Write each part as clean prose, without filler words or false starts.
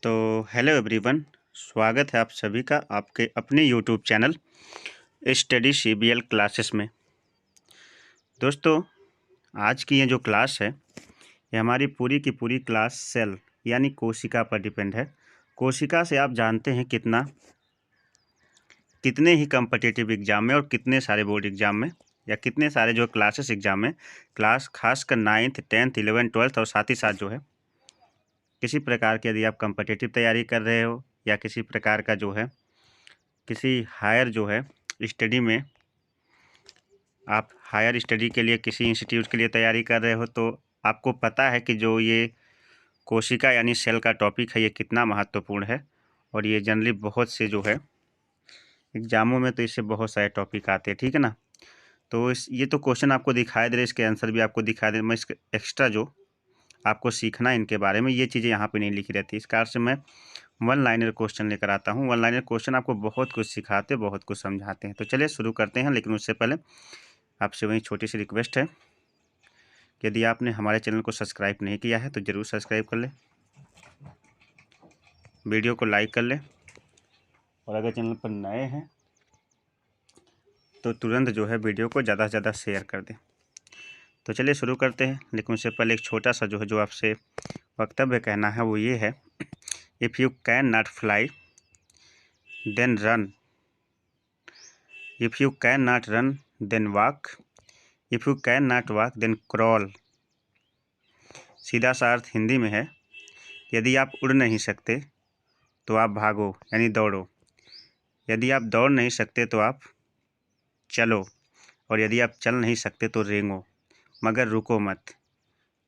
तो hello everyone, स्वागत है आप सभी का आपके अपने YouTube channel study CBL classes में। दोस्तों, आज की ये जो क्लास है ये हमारी पूरी की पूरी क्लास सेल यानी कोशिका पर डिपेंड है। कोशिका से आप जानते हैं कितने ही कम्पिटिटिव एग्ज़ाम में और कितने सारे बोर्ड एग्ज़ाम में या कितने सारे जो क्लासेस एग्ज़ाम में क्लास खासकर 9th 10th 11th 12th और साथ ही साथ जो है किसी प्रकार की यदि आप कम्पिटिटिव तैयारी कर रहे हो या किसी प्रकार का जो है किसी हायर जो है स्टडी में आप हायर स्टडी के लिए किसी इंस्टीट्यूट के लिए तैयारी कर रहे हो तो आपको पता है कि जो ये कोशिका यानी सेल का टॉपिक है ये कितना महत्वपूर्ण है। और ये जनरली बहुत से जो है एग्जामों में तो इससे बहुत सारे टॉपिक आते हैं, ठीक है ना। तो ये तो क्वेश्चन आपको दिखाई दे रहे, इसके आंसर भी आपको दिखाई दे। मैं इसके एक्स्ट्रा जो आपको सीखना है इनके बारे में ये चीज़ें यहाँ पे नहीं लिखी रहती। इस कारण से मैं वन लाइनर क्वेश्चन लेकर आता हूँ। वन लाइनर क्वेश्चन आपको बहुत कुछ सिखाते, बहुत कुछ समझाते हैं। तो चलिए शुरू करते हैं, लेकिन उससे पहले आपसे वही छोटी सी रिक्वेस्ट है कि यदि आपने हमारे चैनल को सब्सक्राइब नहीं किया है तो ज़रूर सब्सक्राइब कर लें, वीडियो को लाइक कर लें और अगर चैनल पर नए हैं तो तुरंत जो है वीडियो को ज़्यादा से ज़्यादा शेयर कर दें। तो चलिए शुरू करते हैं, लेकिन उससे पहले एक छोटा सा जो है जो आपसे वक्तव्य कहना है वो ये है, if you can not fly then run, if you can not run then walk, if you can not walk then crawl. सीधा सा अर्थ हिंदी में है, यदि आप उड़ नहीं सकते तो आप भागो यानी दौड़ो, यदि आप दौड़ नहीं सकते तो आप चलो, और यदि आप चल नहीं सकते तो रेंगो, मगर रुको मत।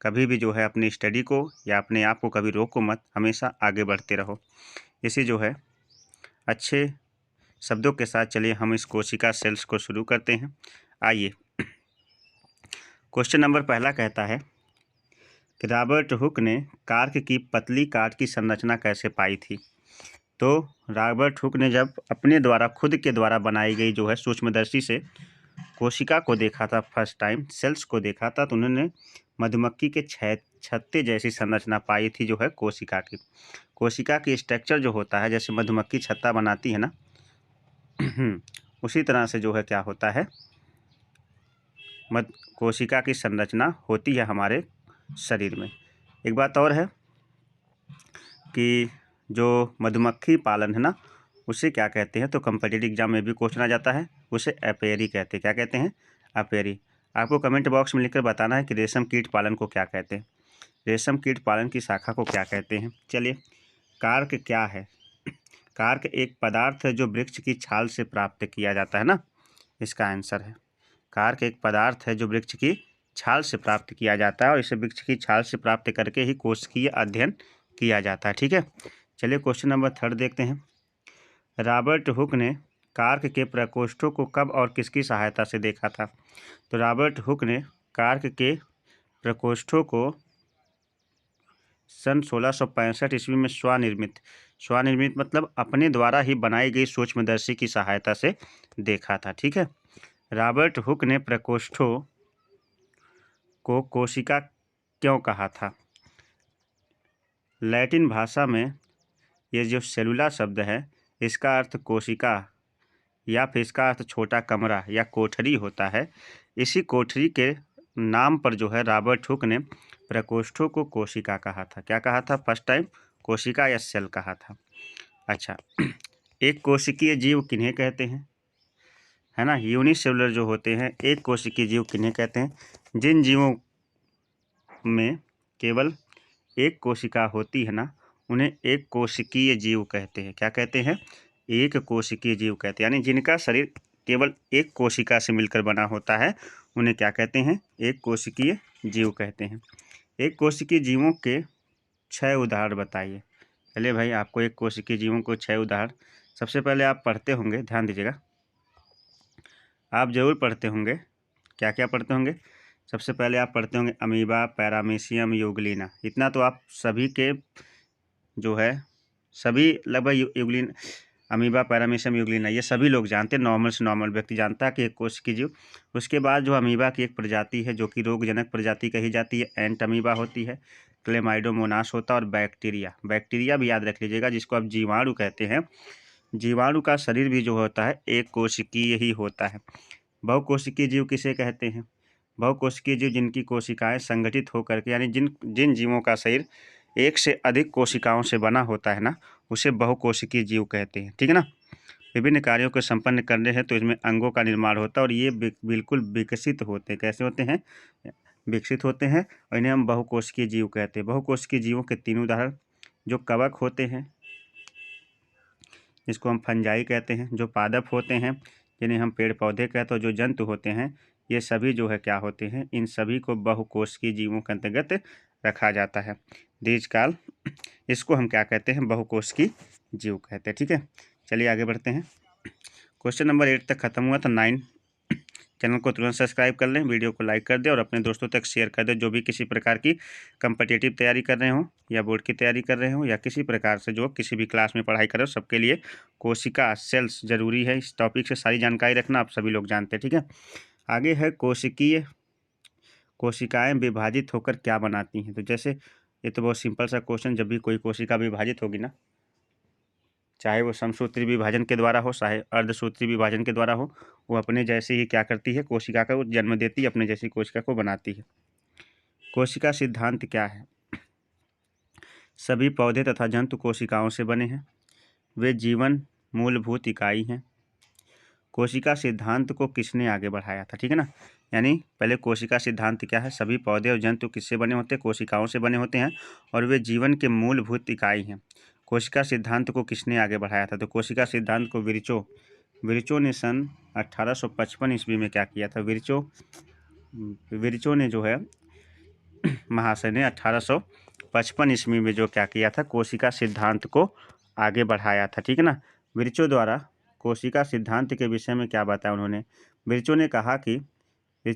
कभी भी जो है अपनी स्टडी को या अपने आप को कभी रोको मत, हमेशा आगे बढ़ते रहो। इसी जो है अच्छे शब्दों के साथ चलिए हम इस कोशिका सेल्स को शुरू करते हैं। आइए, क्वेश्चन नंबर पहला कहता है कि रॉबर्ट हुक ने कार्क की पतली काट की संरचना कैसे पाई थी। तो रॉबर्ट हुक ने जब अपने द्वारा खुद के द्वारा बनाई गई जो है सूक्ष्मदर्शी से कोशिका को देखा था, फर्स्ट टाइम सेल्स को देखा था, तो उन्होंने मधुमक्खी के छत्ते जैसी संरचना पाई थी जो है कोशिका की। कोशिका की स्ट्रक्चर जो होता है, जैसे मधुमक्खी छत्ता बनाती है ना उसी तरह से जो है क्या होता है, कोशिका की संरचना होती है हमारे शरीर में। एक बात और है कि जो मधुमक्खी पालन है ना उसे क्या कहते हैं, तो कम्पिटिटिव एग्जाम में भी क्वेश्चन आ जाता है, उसे एपेरी कहते हैं। क्या कहते हैं? एपेरी। आपको कमेंट बॉक्स में लिखकर बताना है कि रेशम कीट पालन को क्या कहते हैं, रेशम कीट पालन की शाखा को क्या कहते हैं। चलिए, कार्क क्या है? कार्क एक पदार्थ है जो वृक्ष की छाल से प्राप्त किया जाता है ना, इसका आंसर है कार्क एक पदार्थ है जो वृक्ष की छाल से प्राप्त किया जाता है, और इसे वृक्ष की छाल से प्राप्त करके ही कोशिकीय अध्ययन किया जाता है, ठीक है। चलिए क्वेश्चन नंबर 3 देखते हैं। रॉबर्ट हुक ने कार्क के प्रकोष्ठों को कब और किसकी सहायता से देखा था। तो रॉबर्ट हुक ने कार्क के प्रकोष्ठों को सन 1665 ईस्वी में स्वनिर्मित मतलब अपने द्वारा ही बनाई गई सूक्ष्मदर्शी की सहायता से देखा था, ठीक है। रॉबर्ट हुक ने प्रकोष्ठों को कोशिका क्यों कहा था? लैटिन भाषा में ये जो सेलुला शब्द है इसका अर्थ कोशिका या फिर इसका अर्थ छोटा कमरा या कोठरी होता है। इसी कोठरी के नाम पर जो है रॉबर्ट हुक ने प्रकोष्ठों को कोशिका कहा था। क्या कहा था फर्स्ट टाइम? कोशिका या सेल कहा था। अच्छा, एक कोशिकीय जीव किन्हें कहते हैं, है ना, यूनिसेलुलर जो होते हैं एक कोशिकीय जीव किन्हें कहते हैं? जिन जीवों में केवल एक कोशिका होती है ना उन्हें एक कोशिकीय जीव कहते हैं। क्या कहते हैं? एक कोशिकीय जीव कहते हैं, यानी जिनका शरीर केवल एक कोशिका से मिलकर बना होता है उन्हें क्या कहते हैं? एक कोशिकीय जीव कहते हैं। एक कोशिकीय जीवों के 6 उदाहरण बताइए। चलिए भाई, आपको एक कोशिकीय जीवों को 6 उदाहरण, सबसे पहले आप पढ़ते होंगे, ध्यान दीजिएगा, आप जरूर पढ़ते होंगे। क्या क्या पढ़ते होंगे? सबसे पहले आप पढ़ते होंगे अमीबा, पैरामीशियम, यूग्लिना। इतना तो आप सभी के जो है सभी लगभग यूग्लिन, अमीबा, पैरामीशियम, यूग्लिना ये सभी लोग जानते हैं, नॉर्मल से नॉर्मल व्यक्ति जानता है कि एक कोशिकीय जीव। उसके बाद जो अमीबा की एक प्रजाति है जो कि रोगजनक प्रजाति कही जाती है, एंट अमीबा होती है। क्लेमाइडोमोनास होता है और बैक्टीरिया भी याद रख लीजिएगा, जिसको आप जीवाणु कहते हैं। जीवाणु का शरीर भी जो होता है एक कोशिकीय ही होता है। बहुकोशिकीय जीव किसे कहते हैं? बहुकोशिकीय जीव जिनकी कोशिकाएं संगठित होकर के, यानी जिन जिन जीवों का शरीर एक से अधिक कोशिकाओं से बना होता है ना, उसे बहुकोशिकीय जीव कहते हैं। ठीक है ना। विभिन्न कार्यों को संपन्न करने हैं तो इसमें अंगों का निर्माण होता है और ये बिल्कुल विकसित होते हैं। कैसे होते हैं? विकसित होते हैं और इन्हें हम बहुकोशिकीय जीव कहते हैं। बहुकोशिकीय जीवों के 3 उदाहरण, जो कवक होते हैं जिसको हम फंजाई कहते हैं, जो पादप होते हैं जिन्हें हम पेड़ पौधे कहते हैं, जो जंतु होते हैं, ये सभी जो है क्या होते हैं, इन सभी को बहुकोशिकीय जीवों के अंतर्गत रखा जाता है। दीर्घकाल इसको हम क्या कहते हैं? बहुकोशिकीय जीव कहते हैं। ठीक है, चलिए आगे बढ़ते हैं। क्वेश्चन नंबर 8 तक खत्म हुआ था। 9 चैनल को तुरंत सब्सक्राइब कर लें, वीडियो को लाइक कर दें और अपने दोस्तों तक शेयर कर दें। जो भी किसी प्रकार की कम्पिटिटिव तैयारी कर रहे हो या बोर्ड की तैयारी कर रहे हो या किसी प्रकार से जो किसी भी क्लास में पढ़ाई कर रहे हो, सबके लिए कोशिका सेल्स जरूरी है। इस टॉपिक से सारी जानकारी रखना आप सभी लोग जानते हैं। ठीक है, आगे है कोशिकाएं विभाजित होकर क्या बनाती हैं। तो जैसे ये तो बहुत सिंपल सा क्वेश्चन, जब भी कोई कोशिका विभाजित होगी ना, चाहे वो समसूत्री विभाजन के द्वारा हो चाहे अर्धसूत्री विभाजन के द्वारा हो, वो अपने जैसे ही क्या करती है, कोशिका का जन्म देती है, अपने जैसी कोशिका को बनाती है। कोशिका सिद्धांत क्या है? सभी पौधे तथा जंतु कोशिकाओं से बने हैं, वे जीवन मूलभूत इकाई हैं। कोशिका सिद्धांत को किसने आगे बढ़ाया था? ठीक है ना, यानी पहले कोशिका सिद्धांत क्या है? सभी पौधे और जंतु किससे बने होते हैं? कोशिकाओं से बने होते हैं और वे जीवन के मूलभूत इकाई हैं। कोशिका सिद्धांत को किसने आगे बढ़ाया था? तो कोशिका सिद्धांत को विर्चो ने सन 1855 ईस्वी में क्या किया था? विर्चो ने जो है महाशय ने 1855 ईस्वी में जो क्या किया था? कोशिका सिद्धांत को आगे बढ़ाया था। ठीक है ना। विर्चो द्वारा कोशिका सिद्धांत के विषय में क्या बताया उन्होंने? विर्चो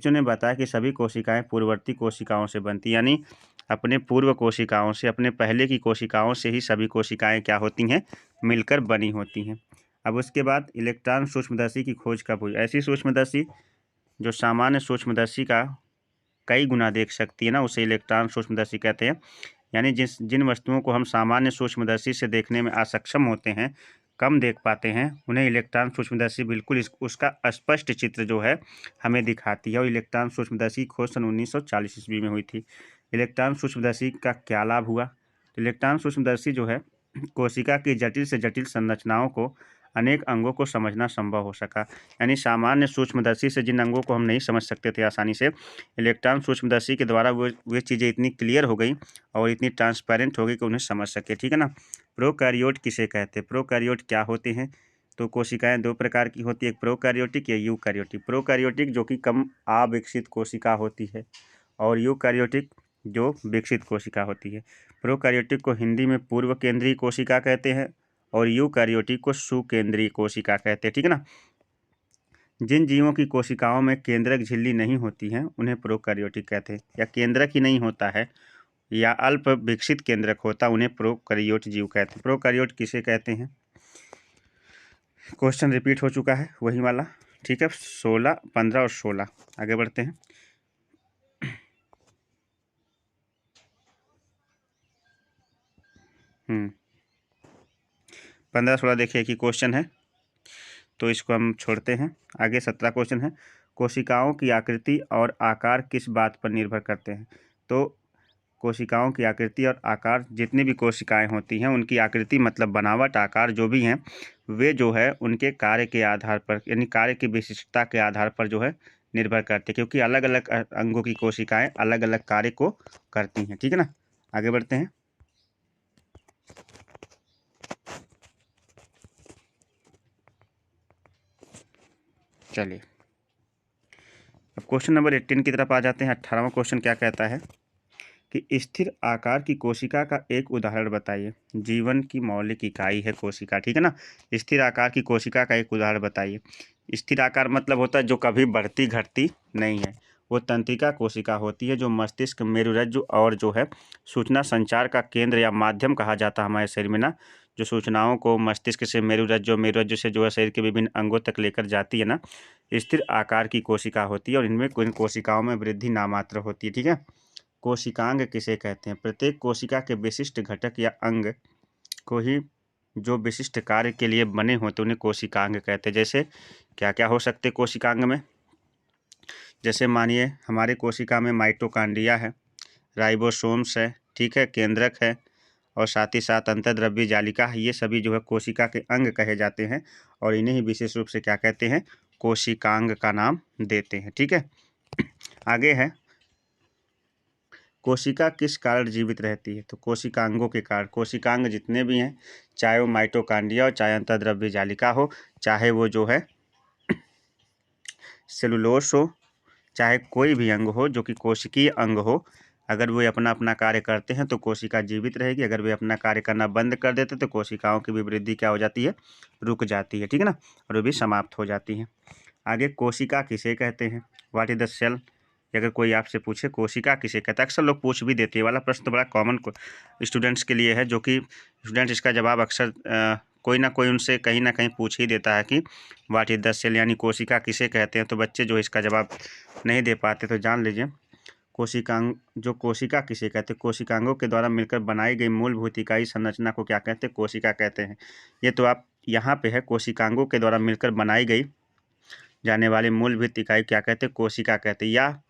ने बताया कि सभी कोशिकाएं पूर्ववर्ती कोशिकाओं से बनती, यानी अपने पूर्व कोशिकाओं से, अपने पहले की कोशिकाओं से ही सभी कोशिकाएं क्या होती हैं? मिलकर बनी होती हैं। अब उसके बाद इलेक्ट्रॉन सूक्ष्मदर्शी की खोज कब हुई? ऐसी सूक्ष्मदर्शी जो सामान्य सूक्ष्मदर्शी का कई गुना देख सकती है ना, उसे इलेक्ट्रॉन सूक्ष्मदर्शी कहते हैं। यानी जिन वस्तुओं को हम सामान्य सूक्ष्मदर्शी से देखने में असक्षम होते हैं, कम देख पाते हैं, उन्हें इलेक्ट्रॉन सूक्ष्मदर्शी बिल्कुल उसका स्पष्ट चित्र जो है हमें दिखाती है। और इलेक्ट्रॉन सूक्ष्मदर्शी की खोज सन 1940 ईस्वी में हुई थी। इलेक्ट्रॉन सूक्ष्मदर्शी का क्या लाभ हुआ? तो इलेक्ट्रॉन सूक्ष्मदर्शी जो है कोशिका की जटिल से जटिल संरचनाओं को, अनेक अंगों को समझना संभव हो सका। यानी सामान्य सूक्ष्मदर्शी से जिन अंगों को हम नहीं समझ सकते थे आसानी से, इलेक्ट्रॉन सूक्ष्मदर्शी के द्वारा वे चीज़ें इतनी क्लियर हो गई और इतनी ट्रांसपेरेंट हो गई कि उन्हें समझ सके। ठीक है ना। प्रोकैरियोट किसे कहते हैं? प्रोकैरियोट क्या होते हैं? तो कोशिकाएं 2 प्रकार की होती है, एक प्रोकैरियोटिक या यूकैरियोटिक। प्रोकैरियोटिक जो कि कम अविकसित कोशिका होती है और यूकैरियोटिक जो विकसित कोशिका होती है। प्रोकैरियोटिक को हिंदी में पूर्व केंद्रीय कोशिका कहते हैं और यूकैरियोटिक को सुकेंद्रीय कोशिका कहते हैं। ठीक है ना। जिन जीवों की कोशिकाओं में केंद्रक झिल्ली नहीं होती है उन्हें प्रोकैरियोटिक कहते हैं, या केंद्रक ही नहीं होता है या अल्प विकसित केंद्रक होता, उन्हें प्रोकैरियोट जीव कहते हैं। प्रोकैरियोट किसे कहते हैं? क्वेश्चन रिपीट हो चुका है वही वाला। ठीक है, 16, 15 और 16 आगे बढ़ते हैं। 15-16 देखिए कि क्वेश्चन है, तो इसको हम छोड़ते हैं। आगे 17 क्वेश्चन है। कोशिकाओं की आकृति और आकार किस बात पर निर्भर करते हैं? तो कोशिकाओं की आकृति और आकार, जितनी भी कोशिकाएं होती हैं उनकी आकृति मतलब बनावट, आकार जो भी हैं, वे जो है उनके कार्य के आधार पर, यानी कार्य की विशिष्टता के आधार पर जो है निर्भर करते हैं, क्योंकि अलग अलग अंगों की कोशिकाएं अलग अलग कार्य को करती हैं। ठीक है ना। आगे बढ़ते हैं। चलिए अब क्वेश्चन नंबर 18 की तरफ आ जाते हैं। 18वां क्वेश्चन क्या कहता है कि स्थिर आकार की कोशिका का एक उदाहरण बताइए। जीवन की मौलिक इकाई है कोशिका। ठीक है ना। स्थिर आकार की कोशिका का एक उदाहरण बताइए। स्थिर आकार मतलब होता है जो कभी बढ़ती घटती नहीं है। वो तंत्रिका कोशिका होती है जो मस्तिष्क, मेरुरज्जु और जो है सूचना संचार का केंद्र या माध्यम कहा जाता है हमारे शरीर में ना, जो सूचनाओं को मस्तिष्क से मेरुरज्जु से जो है शरीर के विभिन्न अंगों तक लेकर जाती है ना, स्थिर आकार की कोशिका होती है और इनमें कोशिकाओं में वृद्धि नामात्र होती है। ठीक है। कोशिकांग किसे कहते हैं? प्रत्येक कोशिका के विशिष्ट घटक या अंग को ही जो विशिष्ट कार्य के लिए बने होते उन्हें कोशिकांग कहते हैं। जैसे क्या क्या हो सकते कोशिकांग में? जैसे मानिए हमारे कोशिका में माइटोकॉन्ड्रिया है, राइबोसोम्स है, ठीक है, केंद्रक है और साथ ही साथ अंतर्द्रव्य जालिका है। ये सभी जो है कोशिका के अंग कहे जाते हैं और इन्हें ही विशेष रूप से क्या कहते हैं? कोशिकांग का नाम देते हैं। ठीक है, आगे है कोशिका किस कारण जीवित रहती है? तो कोशिकांगों के कारण। कोशिकांग जितने भी हैं, चाहे वो माइटोकॉन्ड्रिया हो, चाहे अंतर्द्रव्य जालिका हो, चाहे वो जो है सेलुलोस हो, चाहे कोई भी अंग हो जो कि कोशिकीय अंग हो, अगर वे अपना अपना कार्य करते हैं तो कोशिका जीवित रहेगी। अगर वे अपना कार्य करना बंद कर देते तो कोशिकाओं की भी वृद्धि क्या हो जाती है? रुक जाती है। ठीक है ना, और वो भी समाप्त हो जाती हैं। आगे कोशिका किसे कहते हैं? What is the cell? अगर कोई आपसे पूछे कोशिका किसे कहते हैं, अक्सर लोग पूछ भी देते हैं। वाला प्रश्न तो बड़ा कॉमन स्टूडेंट्स के लिए है, जो कि स्टूडेंट इसका जवाब अक्सर कोई ना कोई उनसे कहीं ना कहीं पूछ ही देता है कि व्हाट इज द सेल, यानी कोशिका किसे कहते हैं। तो बच्चे जो इसका जवाब नहीं दे पाते तो जान लीजिए कोशिकांग, जो कोशिका किसे कहते हैं? कोशिकांगों के द्वारा मिलकर बनाई गई मूलभूत इकाई संरचना को क्या कहते हैं? कोशिका कहते हैं। ये तो आप यहाँ पे है, कोशिकांगों के द्वारा मिलकर बनाई गई जाने वाली मूलभूत इकाई क्या कहते हैं? कोशिका कहते हैं। या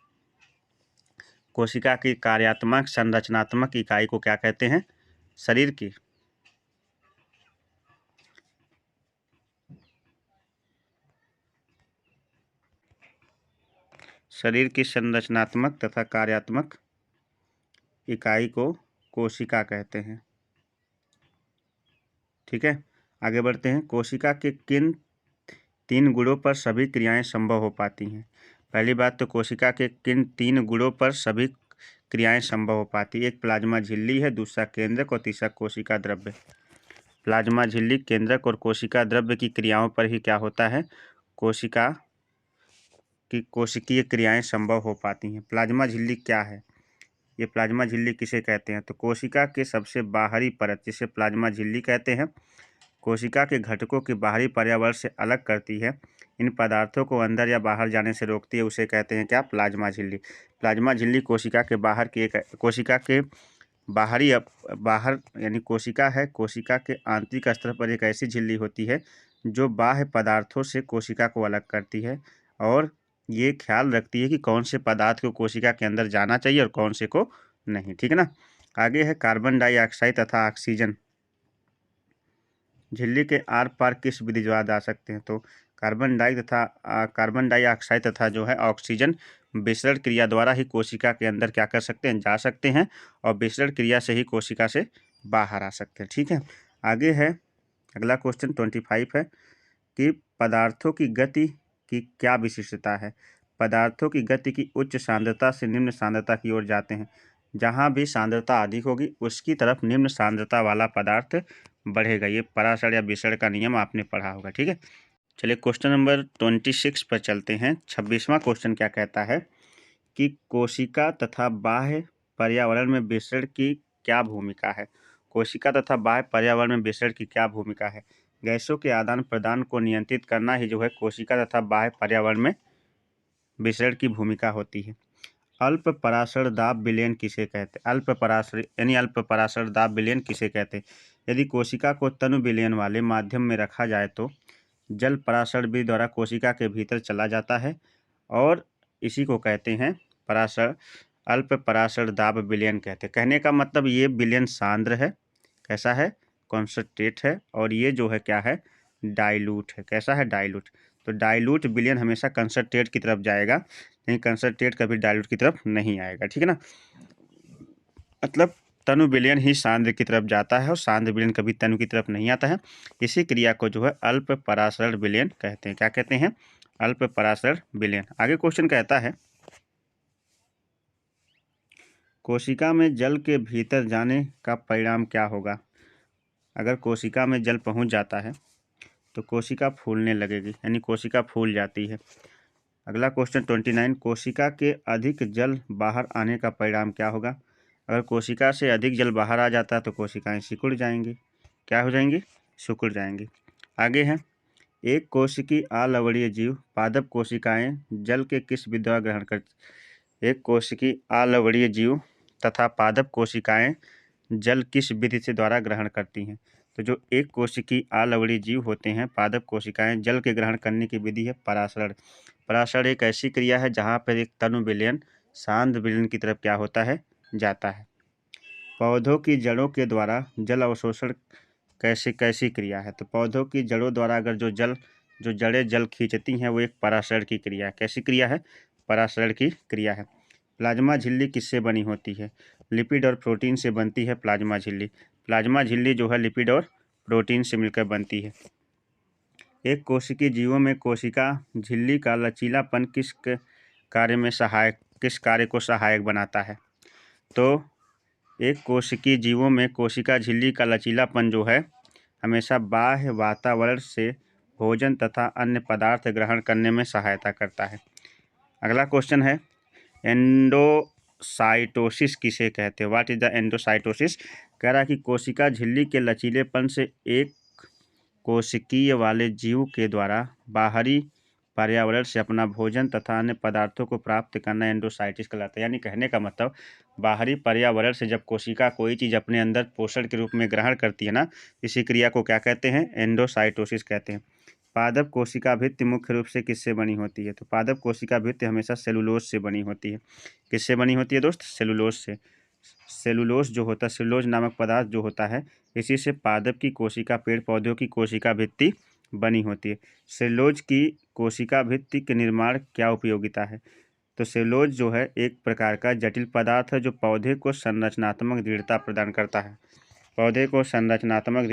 कोशिका की कार्यात्मक संरचनात्मक इकाई को क्या कहते हैं? शरीर की संरचनात्मक तथा कार्यात्मक इकाई को कोशिका कहते हैं। ठीक है, आगे बढ़ते हैं। कोशिका के किन 3 गुणों पर सभी क्रियाएं संभव हो पाती हैं? पहली बात तो कोशिका के किन 3 गुणों पर सभी क्रियाएं संभव हो पाती है? एक प्लाज्मा झिल्ली है, दूसरा केंद्रक और तीसरा कोशिका द्रव्य। प्लाज्मा झिल्ली, केंद्रक और कोशिका द्रव्य की क्रियाओं पर ही क्या होता है? कोशिका की कोशिकीय क्रियाएं संभव हो पाती हैं। प्लाज्मा झिल्ली क्या है? ये प्लाज्मा झिल्ली किसे कहते हैं? तो कोशिका के सबसे बाहरी परत जिसे प्लाज्मा झिल्ली कहते हैं, कोशिका के घटकों की बाहरी पर्यावरण से अलग करती है, इन पदार्थों को अंदर या बाहर जाने से रोकती है, उसे कहते हैं क्या? प्लाज्मा झिल्ली। प्लाज्मा झिल्ली कोशिका के बाहर की एक, कोशिका के बाहरी बाहर यानी कोशिका है, कोशिका के आंतरिक स्तर पर एक ऐसी झिल्ली होती है जो बाह्य पदार्थों से कोशिका को अलग करती है और ये ख्याल रखती है कि कौन से पदार्थ को कोशिका के अंदर जाना चाहिए और कौन से को नहीं। ठीक है ना, आगे है कार्बन डाइऑक्साइड तथा ऑक्सीजन झिल्ली के आर पार किस विधि द्वारा जा सकते हैं? तो कार्बन डाइऑक्साइड तथा जो है ऑक्सीजन विसरण क्रिया द्वारा ही कोशिका के अंदर क्या कर सकते हैं? जा सकते हैं और विसरण क्रिया से ही कोशिका से बाहर आ सकते हैं। ठीक है, आगे है अगला क्वेश्चन 25 है कि पदार्थों की गति की क्या विशिष्टता है? पदार्थों की गति की उच्च सांद्रता से निम्न सांद्रता की ओर जाते हैं। जहाँ भी सांद्रता अधिक होगी उसकी तरफ निम्न सांद्रता वाला पदार्थ बढ़ेगा। ये परासर या विसरण का नियम आपने पढ़ा होगा। ठीक है, चलिए क्वेश्चन नंबर 26 पर चलते हैं। 26वां क्वेश्चन क्या कहता है कि कोशिका तथा बाह्य पर्यावरण में विसरण की क्या भूमिका है? कोशिका तथा बाह्य पर्यावरण में विसरण की क्या भूमिका है? गैसों के आदान प्रदान को नियंत्रित करना ही जो है कोशिका तथा बाह्य पर्यावरण में विसरण की भूमिका होती है। अल्प पराशर दाब विलयन किसे कहते हैं? अल्प पराशर दाब विलयन किसे कहते हैं? यदि कोशिका को तनु विलयन वाले माध्यम में रखा जाए तो जल पराशर विधि द्वारा कोशिका के भीतर चला जाता है और इसी को कहते हैं पराशर, अल्प पराशर दाब विलयन कहते हैं। कहने का मतलब ये विलयन सांद्र है, कैसा है? कॉन्सनट्रेट है, और ये जो है क्या है? डाइल्यूट है। कैसा है? डाइल्यूट। तो डाइल्यूट विलयन हमेशा कंसनट्रेट की तरफ जाएगा, नहीं कंसनट्रेट कभी डाइल्यूट की तरफ नहीं आएगा। ठीक है ना, मतलब तनु विलयन ही सांद्र की तरफ जाता है और सांद्र विलयन कभी तनु की तरफ नहीं आता है। इसी क्रिया को जो है अल्प पराशर विलयन कहते हैं। क्या कहते हैं? अल्प पराशर विलयन। आगे क्वेश्चन कहता है कोशिका में जल के भीतर जाने का परिणाम क्या होगा? अगर कोशिका में जल पहुंच जाता है तो कोशिका फूलने लगेगी, यानी कोशिका फूल जाती है। अगला क्वेश्चन 29, कोशिका के अधिक जल बाहर आने का परिणाम क्या होगा? अगर कोशिका से अधिक जल बाहर आ जाता है तो कोशिकाएं सिकुड़ जाएंगी। क्या हो जाएंगी? सिकुड़ जाएंगी। आगे है एक कोशिकीय अलवणीय जीव पादप कोशिकाएं जल के किस विधि द्वारा ग्रहण कर? एक कोशिकीय अलवणीय जीव तथा पादप कोशिकाएं जल किस विधि से द्वारा ग्रहण करती हैं? तो जो एक कोशिकीय अलवड़ी जीव होते हैं, पादप कोशिकाएं जल के ग्रहण करने की विधि है परासरण। परासरण एक ऐसी क्रिया है जहाँ पर एक तनु विलयन सांद्र विलयन की तरफ क्या होता है, जाता है। पौधों की जड़ों के द्वारा जल अवशोषण कैसी क्रिया है? तो पौधों की जड़ों द्वारा अगर जो जड़ें जल खींचती हैं वो एक परासरण की क्रिया है। कैसी क्रिया है? परासरण की क्रिया है। प्लाज्मा झिल्ली किससे बनी होती है? लिपिड और प्रोटीन से बनती है प्लाज्मा झिल्ली। प्लाज्मा झिल्ली जो है लिपिड और प्रोटीन से मिलकर बनती है। एक कोशिकीय जीवों में कोशिका झिल्ली का लचीलापन किस कार्य को सहायक बनाता है? तो एक कोशिकीय जीवों में कोशिका झिल्ली का लचीलापन जो है हमेशा बाह्य वातावरण से भोजन तथा अन्य पदार्थ ग्रहण करने में सहायता करता है। अगला क्वेश्चन है, एंडोसाइटोसिस किसे कहते हैं? What is the endocytosis? कह रहा है कि कोशिका झिल्ली के लचीलेपन से एक कोशिकीय वाले जीव के द्वारा बाहरी पर्यावरण से अपना भोजन तथा अन्य पदार्थों को प्राप्त करना एंडोसाइटिस कहलाता है। यानी कहने का मतलब बाहरी पर्यावरण से जब कोशिका कोई चीज़ अपने अंदर पोषण के रूप में ग्रहण करती है ना, इसी क्रिया को क्या कहते हैं? एंडोसाइटोसिस कहते हैं। पादप कोशिका भित्ति मुख्य रूप से किससे बनी होती है? तो पादप कोशिका भित्ति हमेशा सेलुलोज से बनी होती है। किससे बनी होती है दोस्त? सेलुलोज से। सेलुलोज जो होता है, सेलुलोज नामक पदार्थ जो होता है, इसी से पादप की कोशिका, पेड़ पौधों की कोशिका भित्ति बनी होती है। सेलुलोज की कोशिका भित्ति के निर्माण क्या उपयोगिता है? तो सेलुलोज जो है एक प्रकार का जटिल पदार्थ है जो पौधे को संरचनात्मक दृढ़ता प्रदान करता है। पौधे को संरचनात्मक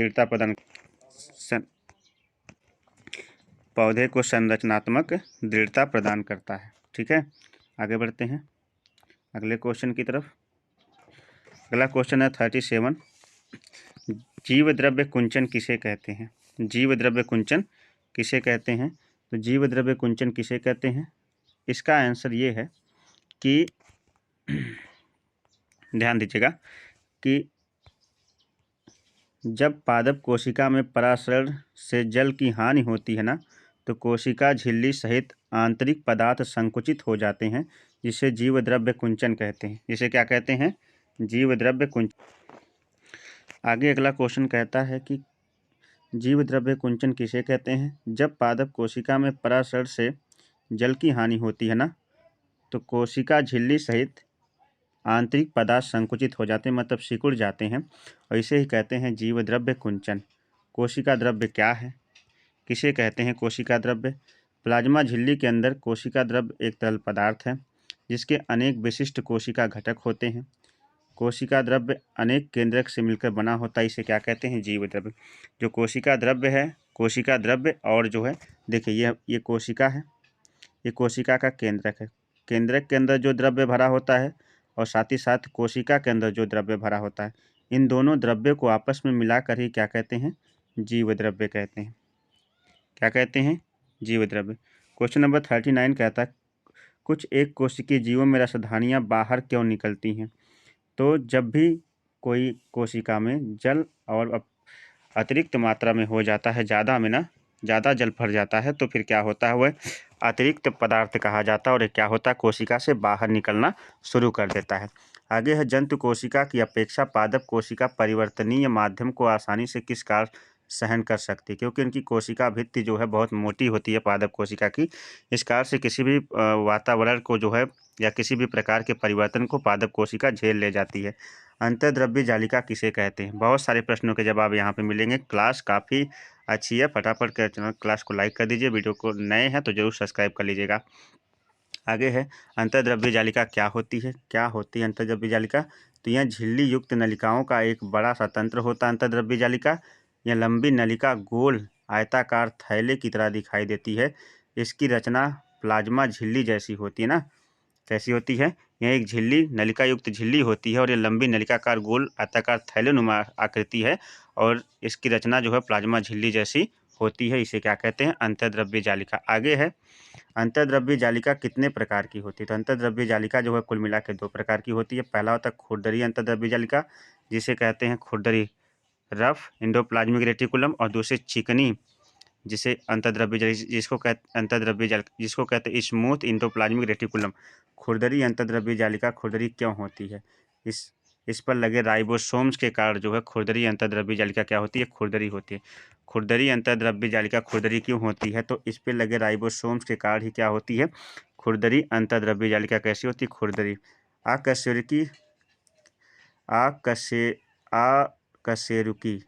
दृढ़ता प्रदान करता है। ठीक है, आगे बढ़ते हैं अगले क्वेश्चन की तरफ। अगला क्वेश्चन है 37, जीव द्रव्य कुंचन किसे कहते हैं? जीव द्रव्य कुंचन किसे कहते हैं? तो जीव द्रव्य कुंचन किसे कहते हैं, इसका आंसर ये है कि ध्यान दीजिएगा कि जब पादप कोशिका में परासरण से जल की हानि होती है ना, तो कोशिका झिल्ली सहित आंतरिक पदार्थ संकुचित हो जाते हैं, जिसे जीव द्रव्य कुंचन कहते हैं। जिसे क्या कहते हैं? जीव द्रव्य कुंचन। आगे अगला क्वेश्चन कहता है कि जीव द्रव्य कुंचन किसे कहते हैं? जब पादप कोशिका में परासरण से जल की हानि होती है ना, तो कोशिका झिल्ली सहित आंतरिक पदार्थ संकुचित हो जाते हैं, मतलब सिकुड़ जाते हैं, और इसे ही कहते हैं जीव द्रव्य कुंचन। कोशिका द्रव्य क्या है? किसे कहते हैं कोशिका द्रव्य? प्लाज्मा झिल्ली के अंदर कोशिका द्रव्य एक तरल पदार्थ है जिसके अनेक विशिष्ट कोशिका घटक होते हैं। कोशिका द्रव्य अनेक केंद्रक से मिलकर बना होता है, इसे क्या कहते हैं? जीव द्रव्य। जो कोशिका द्रव्य है, कोशिका द्रव्य और जो है, देखिए ये कोशिका है, ये कोशिका का केंद्रक है। केंद्रक के अंदर जो द्रव्य भरा होता है और साथ ही साथ कोशिका के अंदर जो द्रव्य भरा होता है, इन दोनों द्रव्य को आपस में मिलाकर ही क्या कहते हैं? जीव द्रव्य कहते हैं। क्या कहते हैं? जीव द्रव्य। क्वेश्चन नंबर 39 कहता है, कुछ एक कोशिकीय जीवों में रसधानियाँ बाहर क्यों निकलती हैं? तो जब भी कोई कोशिका में जल और अतिरिक्त मात्रा में हो जाता है, ज़्यादा जल भर जाता है, तो फिर क्या होता है? वह अतिरिक्त पदार्थ कहा जाता है और क्या होता है? कोशिका से बाहर निकलना शुरू कर देता है। आगे है, जंतु कोशिका की अपेक्षा पादप कोशिका परिवर्तनीय माध्यम को आसानी से किस कारण सहन कर सकती है? क्योंकि इनकी कोशिका भित्ति जो है बहुत मोटी होती है पादप कोशिका की, इस कारण से किसी भी वातावरण को जो है या किसी भी प्रकार के परिवर्तन को पादप कोशिका झेल ले जाती है। अंतर्द्रव्य जालिका किसे कहते हैं? बहुत सारे प्रश्नों के जवाब यहाँ पे मिलेंगे। क्लास काफ़ी अच्छी है, फटाफट कर चैनल क्लास को लाइक कर दीजिए, वीडियो को नए हैं तो जरूर सब्सक्राइब कर लीजिएगा। आगे है, अंतर्द्रव्य जालिका क्या होती है? क्या होती है अंतर्द्रव्य जालिका? तो यह झिल्ली युक्त नलिकाओं का एक बड़ा सा तंत्र होता है अंतर्द्रव्य जालिका। यह लंबी नलिका गोल आयताकार थैले की तरह दिखाई देती है। इसकी रचना प्लाज्मा झिल्ली जैसी होती है ना। कैसी होती है? यह एक झिल्ली, नलिका युक्त झिल्ली होती है और ये लंबी नलिकाकार गोल आयताकार थैलेनुमा आकृति है और इसकी रचना जो है प्लाज्मा झिल्ली जैसी होती है। इसे क्या कहते हैं? अंतर्द्रव्य जालिका। आगे है, अंतर्द्रव्य जालिका कितने प्रकार की होती है? तो अंतर्द्रव्य जालिका जो है कुल मिला के 2 प्रकार की होती है। पहला होता है खुरदरी अंतर्द्रव्य जालिका, जिसे कहते हैं खुरदरी रफ एंडोप्लाज्मिक रेटिकुलम, और दूसरी चिकनी जिसे जिसको कहते हैं स्मूथ एंडोप्लाज्मिक रेटिकुलम। खुरदरी अंतर्द्रव्य जालिका खुरदरी क्यों होती है? इस पर लगे राइबोसोम्स के कारण जो है खुरदरी अंतर्द्रव्य जालिका क्या होती है, खुरदरी होती है। खुरदरी अंतर्द्रव्य जालिका खुरदरी क्यों होती है, तो इस पर लगे राइबोसोम्स के कारण ही क्या होती है, खुरदरी अंतर्द्रव्य जालिका कैसी होती है, खुरदरी। आकशेरुकी आकशेरुकी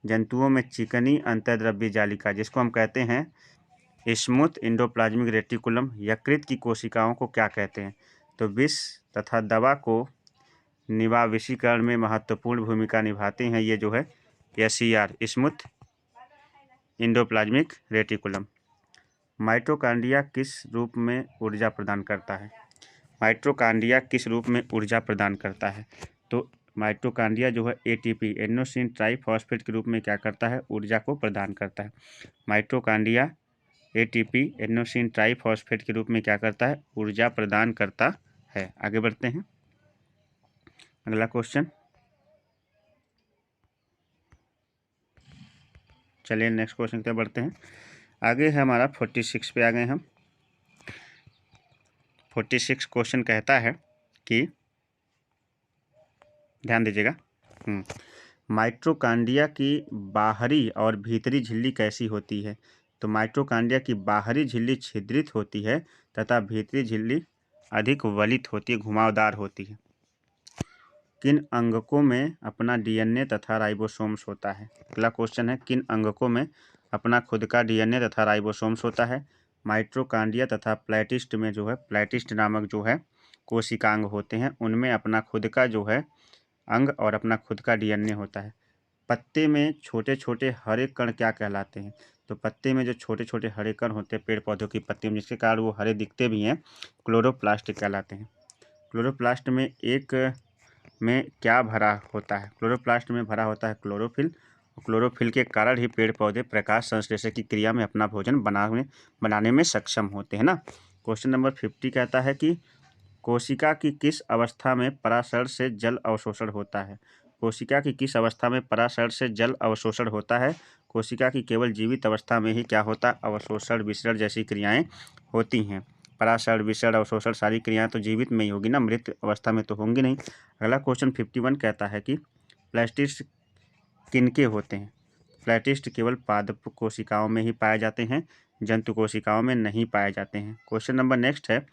जंतुओं में चिकनी अंतर्द्रव्य जालिका, जिसको हम कहते हैं स्मूथ एंडोप्लाज्मिक रेटिकुलम, यकृत की कोशिकाओं को क्या कहते हैं, तो विष तथा दवा को निवाविशीकरण में महत्वपूर्ण भूमिका निभाते हैं। ये जो है SER smooth endoplasmic reticulum. Mitochondria किस रूप में ऊर्जा प्रदान करता है, माइटोकॉन्ड्रिया किस रूप में ऊर्जा प्रदान करता है, तो माइटोकॉन्ड्रिया जो है ATP एडेनोसिन ट्राइफॉस्फेट के रूप में क्या करता है, ऊर्जा को प्रदान करता है। माइटोकॉन्ड्रिया ATP एडेनोसिन ट्राइफॉस्फेट के रूप में क्या करता है, ऊर्जा प्रदान करता है। आगे बढ़ते हैं, अगला क्वेश्चन। चलिए नेक्स्ट क्वेश्चन पे बढ़ते हैं। आगे है हमारा 46 पे आ गए हम। 46 क्वेश्चन कहता है कि ध्यान दीजिएगा, माइटोकॉन्ड्रिया की बाहरी और भीतरी झिल्ली कैसी होती है, तो माइटोकॉन्ड्रिया की बाहरी झिल्ली छिद्रित होती है तथा भीतरी झिल्ली अधिक वलित होती है, घुमावदार होती है। किन अंगकों में अपना DNA तथा राइबोसोम्स होता है। अगला क्वेश्चन है, किन अंगकों में अपना खुद का DNA तथा राइबोसोम्स होता है। माइटोकॉन्ड्रिया तथा प्लेटिस्ट में जो है, प्लेटिस्ट नामक जो है कोशिकांग होते हैं, उनमें अपना खुद का जो है अंग और अपना खुद का DNA होता है। पत्ते में छोटे छोटे हरे कण क्या कहलाते हैं, तो पत्ते में जो छोटे छोटे हरे कण होते हैं पेड़ पौधों की पत्तियों में, जिसके कारण वो हरे दिखते भी हैं, क्लोरोप्लास्ट कहलाते हैं। क्लोरोप्लास्ट में क्या भरा होता है, क्लोरोप्लास्ट में भरा होता है क्लोरोफिल। क्लोरोफिल के कारण ही पेड़ पौधे प्रकाश संश्लेषण की क्रिया में अपना भोजन बनाने में सक्षम होते हैं ना। क्वेश्चन नंबर 50 कहता है कि कोशिका की किस अवस्था में पराशर से जल अवशोषण होता है। कोशिका की किस अवस्था में पराशर से जल अवशोषण होता है। कोशिका की केवल जीवित अवस्था में ही क्या होता है, अवशोषण विसरण जैसी क्रियाएं होती हैं। पराशर विसरण अवशोषण सारी क्रियाएं तो जीवित में ही होगी ना, मृत अवस्था में तो होंगी नहीं। अगला क्वेश्चन 51 कहता है कि प्लेटिस्ट किनके होते हैं। प्लेटिस्ट केवल पादप कोशिकाओं में ही पाए जाते हैं, जंतु कोशिकाओं में नहीं पाए जाते हैं। क्वेश्चन नंबर नेक्स्ट है,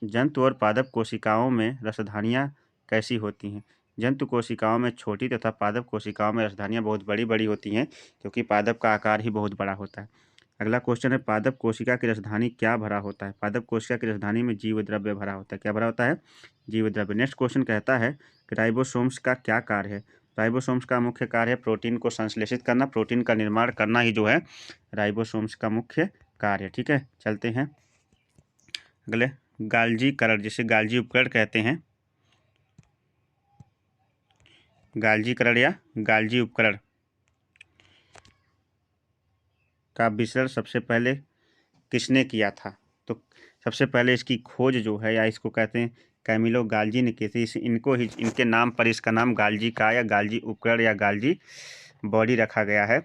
जंतु और पादप कोशिकाओं में रसधानियाँ कैसी होती हैं। जंतु कोशिकाओं में छोटी तथा पादप कोशिकाओं में रसधानियाँ बहुत बड़ी बड़ी होती हैं, क्योंकि पादप का आकार ही बहुत बड़ा होता है। अगला क्वेश्चन है, पादप कोशिका की रसधानी क्या भरा होता है। पादप कोशिका की रसधानी में जीव द्रव्य भरा होता है। क्या भरा होता है, जीव द्रव्य। नेक्स्ट क्वेश्चन कहता है कि राइबोसोम्स का क्या कार्य है। राइबोसोम्स का मुख्य कार्य है प्रोटीन को संश्लेषित करना, प्रोटीन का निर्माण करना ही जो है राइबोसोम्स का मुख्य कार्य। ठीक है, चलते हैं अगले, गाल्जीकरण, जिसे गाल्जी उपकरण कहते हैं। गाल्जीकरण या गाल्जी उपकरण का विश्लेषण सबसे पहले किसने किया था, तो सबसे पहले इसकी खोज जो है, या इसको कहते हैं कैमिलो गाल्जी ने की थी। इनके नाम पर इसका नाम गाल्जी का या गाल्जी उपकरण या गाल्जी बॉडी रखा गया है।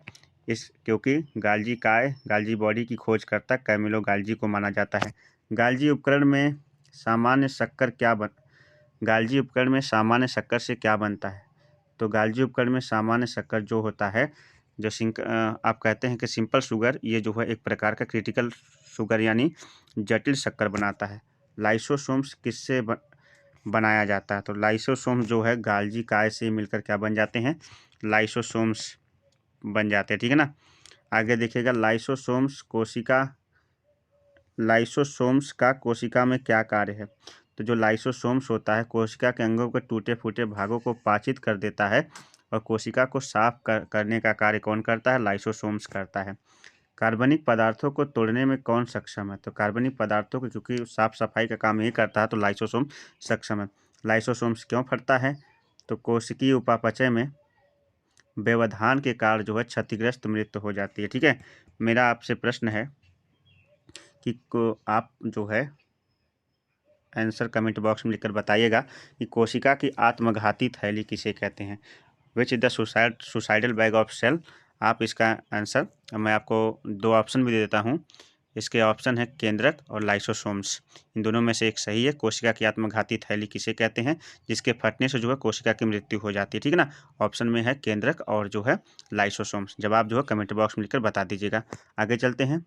क्योंकि गाल्जी बॉडी की खोजकर्ता कैमिलो गाल्जी को माना जाता है। गाल्जी उपकरण में सामान्य शक्कर से क्या बनता है, तो गाल्जी उपकरण में सामान्य शक्कर जो होता है, जो आप कहते हैं कि सिंपल शुगर, ये जो है एक प्रकार का क्रिटिकल शुगर यानी जटिल शक्कर बनाता है। लाइसोसोम्स किससे बनाया जाता है, तो लाइसोसोम्स जो है गाल्जी काय से मिलकर क्या बन जाते हैं, लाइसोसोम्स बन जाते हैं। ठीक है ना। आगे देखिएगा, लाइसोसोम्स का कोशिका में क्या कार्य है, तो जो लाइसोसोम्स होता है कोशिका के अंगों के टूटे फूटे भागों को पाचित कर देता है, और कोशिका को साफ करने का कार्य कौन करता है, लाइसोसोम्स करता है। कार्बनिक पदार्थों को तोड़ने में कौन सक्षम है, तो कार्बनिक पदार्थों को क्योंकि साफ सफाई का काम यही करता है, तो लाइसोसोम सक्षम है। लाइसोसोम्स क्यों फटता है, तो कोशिकीय उपापचय में व्यवधान के कारण जो है क्षतिग्रस्त मृत्यु हो जाती है। ठीक है, मेरा आपसे प्रश्न है कि आप जो है आंसर कमेंट बॉक्स में लिखकर बताइएगा कि कोशिका की आत्मघाती थैली किसे कहते हैं। Which is the suicidal bag of cell. आप इसका आंसर, मैं आपको 2 ऑप्शन भी दे देता हूँ, इसके ऑप्शन है केंद्रक और लाइसोसोम्स। इन दोनों में से एक सही है। कोशिका की आत्मघाती थैली किसे कहते हैं? जिसके फटने से जो है कोशिका की मृत्यु हो जाती है, ठीक है ना। ऑप्शन में है केंद्रक और जो है लाइसोसोम्स। जवाब जो है कमेंट बॉक्स में लिखकर बता दीजिएगा। आगे चलते हैं।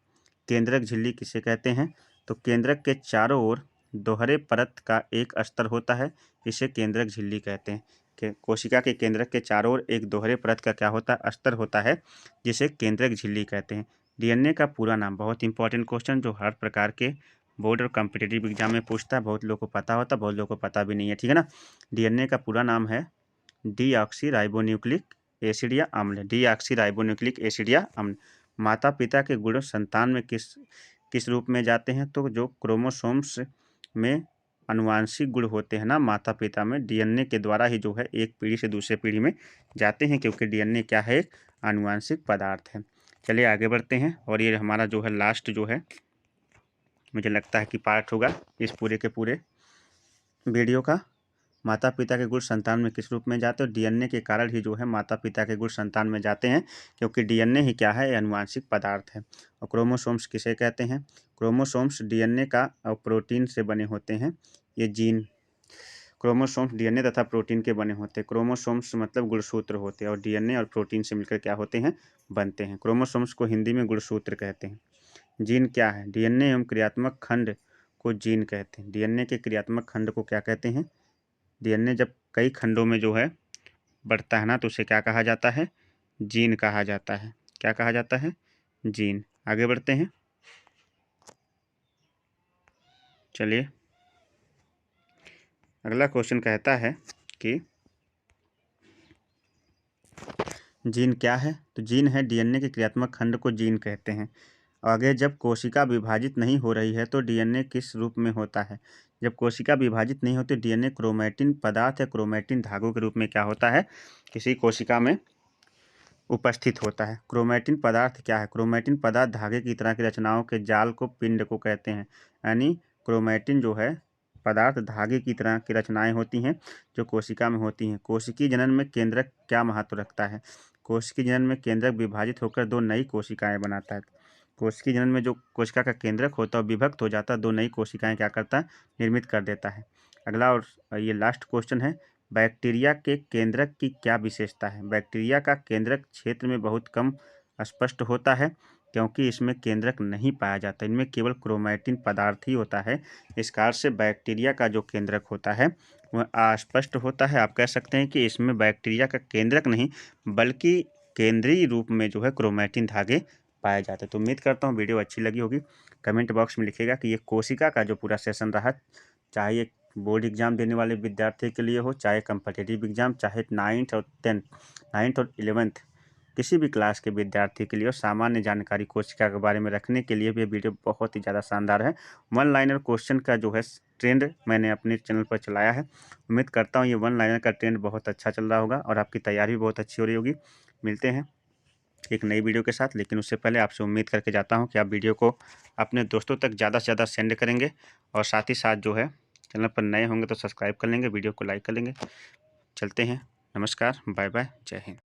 केंद्रक झिल्ली किसे कहते हैं? तो केंद्रक के चारों ओर दोहरे परत का एक अस्तर होता है, इसे केंद्रक झिल्ली कहते हैं। कोशिका के केंद्रक के चारों ओर एक दोहरे परत का क्या होता है? अस्तर होता है, जिसे केंद्रक झिल्ली कहते हैं। डीएनए का पूरा नाम, बहुत इंपॉर्टेंट क्वेश्चन जो हर प्रकार के बोर्ड और कॉम्पिटिटिव एग्जाम में पूछता है। बहुत लोगों को पता होता है, बहुत लोगों को पता भी नहीं है, ठीक है ना। डीएनए का पूरा नाम है डीऑक्सी राइबोन्यूक्लिक एसिड या अम्ल। डीऑक्सी राइबोन्यूक्लिक एसिड या अम्ल। माता पिता के गुण संतान में किस रूप में जाते हैं? तो जो क्रोमोसोम्स में अनुवांशिक गुण होते हैं ना माता पिता में, डीएनए के द्वारा ही जो है एक पीढ़ी से दूसरे पीढ़ी में जाते हैं, क्योंकि डीएनए क्या है? एक आनुवांशिक पदार्थ है। चलिए आगे बढ़ते हैं। और ये हमारा जो है लास्ट जो है मुझे लगता है कि पार्ट होगा इस पूरे के पूरे वीडियो का। माता पिता के गुण संतान में किस रूप में जाते हैं? डीएनए के कारण ही जो है माता पिता के गुण संतान में जाते हैं, क्योंकि डीएनए ही क्या है? अनुवांशिक पदार्थ है। और क्रोमोसोम्स किसे कहते हैं? क्रोमोसोम्स डीएनए का और प्रोटीन से बने होते हैं। ये जीन क्रोमोसोम्स डीएनए तथा प्रोटीन के बने होते हैं। क्रोमोसोम्स मतलब गुणसूत्र होते हैं और डीएनए और प्रोटीन से मिलकर क्या होते हैं? बनते हैं। क्रोमोसोम्स को हिंदी में गुणसूत्र कहते हैं। जीन क्या है? डीएनए एवं क्रियात्मक खंड को जीन कहते हैं। डीएनए के क्रियात्मक खंड को क्या कहते हैं? डीएनए जब कई खंडों में जो है बढ़ता है ना, तो उसे क्या कहा जाता है? जीन कहा जाता है। क्या कहा जाता है? जीन। आगे बढ़ते हैं। चलिए अगला क्वेश्चन कहता है कि जीन क्या है? तो जीन है डीएनए के क्रियात्मक खंड को जीन कहते हैं। आगे जब कोशिका विभाजित नहीं हो रही है तो डीएनए किस रूप में होता है? जब कोशिका विभाजित नहीं होती, डीएनए क्रोमैटिन पदार्थ या क्रोमैटिन धागों के रूप में क्या होता है? किसी कोशिका में उपस्थित होता है। क्रोमैटिन पदार्थ क्या है? क्रोमैटिन पदार्थ धागे की तरह की रचनाओं के जाल को पिंड को कहते हैं। यानी क्रोमैटिन जो है पदार्थ धागे की तरह की रचनाएं होती हैं जो कोशिका में होती हैं। कोशिकीय जनन में केंद्रक क्या महत्व रखता है? कोशिकीय जनन में केंद्रक विभाजित होकर दो नई कोशिकाएं बनाता है। कोशिकीय जनन में जो कोशिका का केंद्रक होता है विभक्त हो जाता है, दो नई कोशिकाएं क्या करता है? निर्मित कर देता है। अगला और ये लास्ट क्वेश्चन है, बैक्टीरिया के केंद्रक की क्या विशेषता है? बैक्टीरिया का केंद्रक क्षेत्र में बहुत कम स्पष्ट होता है, क्योंकि इसमें केंद्रक नहीं पाया जाता। इनमें केवल क्रोमैटिन पदार्थ ही होता है। इस कारण से बैक्टीरिया का जो केंद्रक होता है वह अस्पष्ट होता है। आप कह सकते हैं कि इसमें बैक्टीरिया का केंद्रक नहीं बल्कि केंद्रीय रूप में जो है क्रोमैटिन धागे पाए जाते हैं। तो उम्मीद करता हूँ वीडियो अच्छी लगी होगी। कमेंट बॉक्स में लिखिएगा कि ये कोशिका का जो पूरा सेशन रहा, चाहे ये बोर्ड एग्जाम देने वाले विद्यार्थी के लिए हो, चाहे कम्पिटिटिव एग्जाम, चाहे 9th और 11th किसी भी क्लास के विद्यार्थी के लिए हो, सामान्य जानकारी कोशिका के बारे में रखने के लिए भी वीडियो बहुत ही ज़्यादा शानदार है। वन लाइनर क्वेश्चन का जो है ट्रेंड मैंने अपने चैनल पर चलाया है। उम्मीद करता हूँ ये वन लाइनर का ट्रेंड बहुत अच्छा चल रहा होगा और आपकी तैयारी भी बहुत अच्छी हो रही होगी। मिलते हैं एक नई वीडियो के साथ, लेकिन उससे पहले आपसे उम्मीद करके जाता हूँ कि आप वीडियो को अपने दोस्तों तक ज़्यादा से ज़्यादा सेंड करेंगे और साथ ही साथ जो है चैनल पर नए होंगे तो सब्सक्राइब कर लेंगे, वीडियो को लाइक कर लेंगे। चलते हैं। नमस्कार, बाय बाय, जय हिंद।